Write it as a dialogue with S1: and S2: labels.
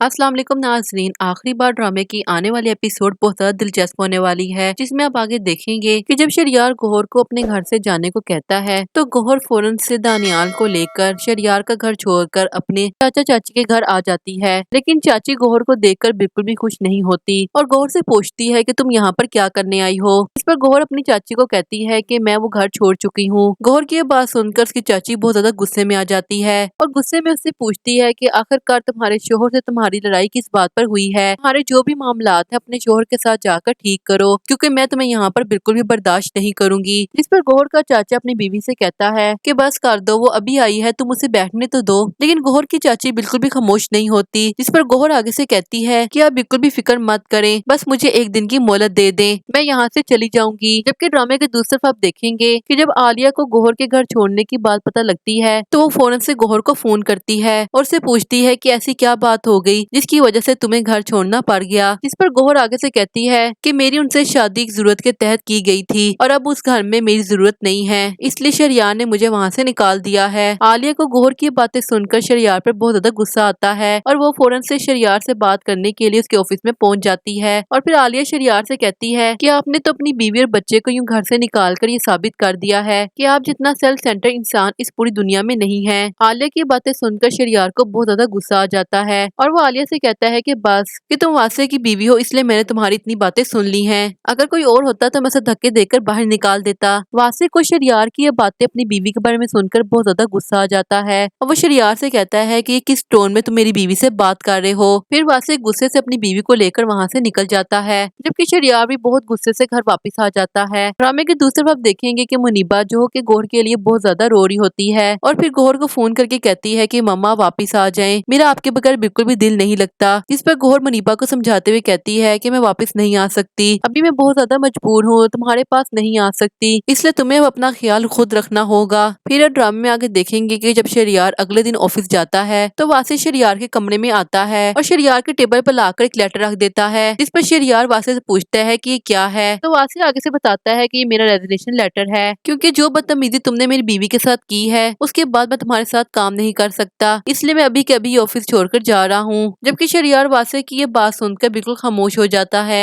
S1: अस्सलाम वालेकुम नाज़रीन। आखिरी बार ड्रामे की आने वाली एपिसोड बहुत ज्यादा दिलचस्प होने वाली है, जिसमें आप आगे देखेंगे कि जब शरियार गौहर को अपने घर से जाने को कहता है तो गौहर फौरन से दानियाल को लेकर शरियार का घर छोड़कर अपने चाचा चाची के घर आ जाती है। लेकिन चाची गौहर को देखकर बिल्कुल भी खुश नहीं होती और गौहर से पूछती है कि तुम यहाँ पर क्या करने आई हो। इस पर गौहर अपनी चाची को कहती है कि मैं वो घर छोड़ चुकी हूँ। गौहर की ये बात सुनकर उसकी चाची बहुत ज्यादा गुस्से में आ जाती है और गुस्से में उससे पूछती है कि आखिरकार तुम्हारे शोहर से तुम्हारी लड़ाई किस बात पर हुई है। तुम्हारे जो भी मामलात है अपने शोहर के साथ जाकर ठीक करो, क्योंकि मैं तुम्हें यहाँ पर बिल्कुल भी बर्दाश्त नहीं करूंगी। जिस पर गौहर का चाचा अपनी बीवी से कहता है कि बस कर दो, वो अभी आई है, तुम उसे बैठने तो दो। लेकिन गौहर की चाची बिल्कुल भी खामोश नहीं होती। जिस पर गौहर आगे से कहती है कि आप बिल्कुल भी फिक्र मत करें, बस मुझे एक दिन की मोहलत दे दें, मैं यहाँ से चली जाऊंगी। जबकि ड्रामे के दूसरी तरफ आप देखेंगे कि जब आलिया को गौहर के घर छोड़ने की बात पता लगती है तो वो फौरन से गौहर को फोन करती है और उससे पूछती है कि ऐसी क्या बात हो गई जिसकी वजह से तुम्हें घर छोड़ना पड़ गया। जिस पर गौहर आगे से कहती है कि मेरी उनसे शादी की जरूरत के तहत की गई थी और अब उस घर में मेरी जरूरत नहीं है, इसलिए शरियार ने मुझे वहाँ से निकाल दिया है। आलिया को गौहर की बातें सुनकर शरियार पर बहुत ज्यादा गुस्सा आता है और वो फौरन से शरियार से बात करने के लिए उसके ऑफिस में पहुंच जाती है। और फिर आलिया शरियार से कहती है कि आपने तो अपनी बीवी और बच्चे को यूं घर से निकाल कर ये साबित कर दिया है कि आप जितना सेल्फ सेंटर इंसान इस पूरी दुनिया में नहीं है। आलिया की बातें सुनकर शरियार को बहुत ज्यादा गुस्सा आ जाता है और वो आलिया से कहता है कि बस कि तुम वासे की बीवी हो, इसलिए मैंने तुम्हारी इतनी बातें सुन ली हैं। अगर कोई और होता तो मैं उसे धक्के देकर बाहर निकाल देता। वासे को शरियार की ये बातें अपनी बीवी के बारे में सुनकर बहुत ज्यादा गुस्सा आ जाता है और वो शरियार से कहता है कि किस टोन में तुम मेरी बीवी से बात कर रहे हो। फिर वासे गुस्से से अपनी बीवी को लेकर वहाँ से निकल जाता है, जबकि शरियार भी बहुत गुस्से से घर वापस आ जाता है। ड्रामे के दूसरी तरफ देखेंगे कि मुनीबा जो कि गौहर के लिए बहुत ज्यादा रो रही होती है और फिर गौहर को फोन करके कहती है कि मम्मा वापिस आ जाएं, मेरा आपके बगैर बिल्कुल भी दिल नहीं लगता। जिस पर गौहर मुनीबा को समझाते हुए कहती है कि मैं वापस नहीं आ सकती, अभी मैं बहुत ज्यादा मजबूर हूँ, तुम्हारे पास नहीं आ सकती, इसलिए तुम्हें अब अपना ख्याल खुद रखना होगा। फिर ड्रामे में आगे देखेंगे कि जब शरियार अगले दिन ऑफिस जाता है तो वासे शरियार के कमरे में आता है और शरियार के टेबल पर लाकर एक लेटर रख देता है। जिस पर शरियार वासे से पूछता है कि ये क्या है, तो वासे आगे से बताता है कि ये मेरा रेजिग्नेशन लेटर है, क्योंकि जो बदतमीजी तुमने मेरी बीवी के साथ की है उसके बाद मैं तुम्हारे साथ काम नहीं कर सकता, इसलिए मैं अभी के अभी ऑफिस छोड़कर जा रहा हूँ। जबकि शरियार वासे की ये बात सुनकर बिल्कुल खामोश हो जाता है।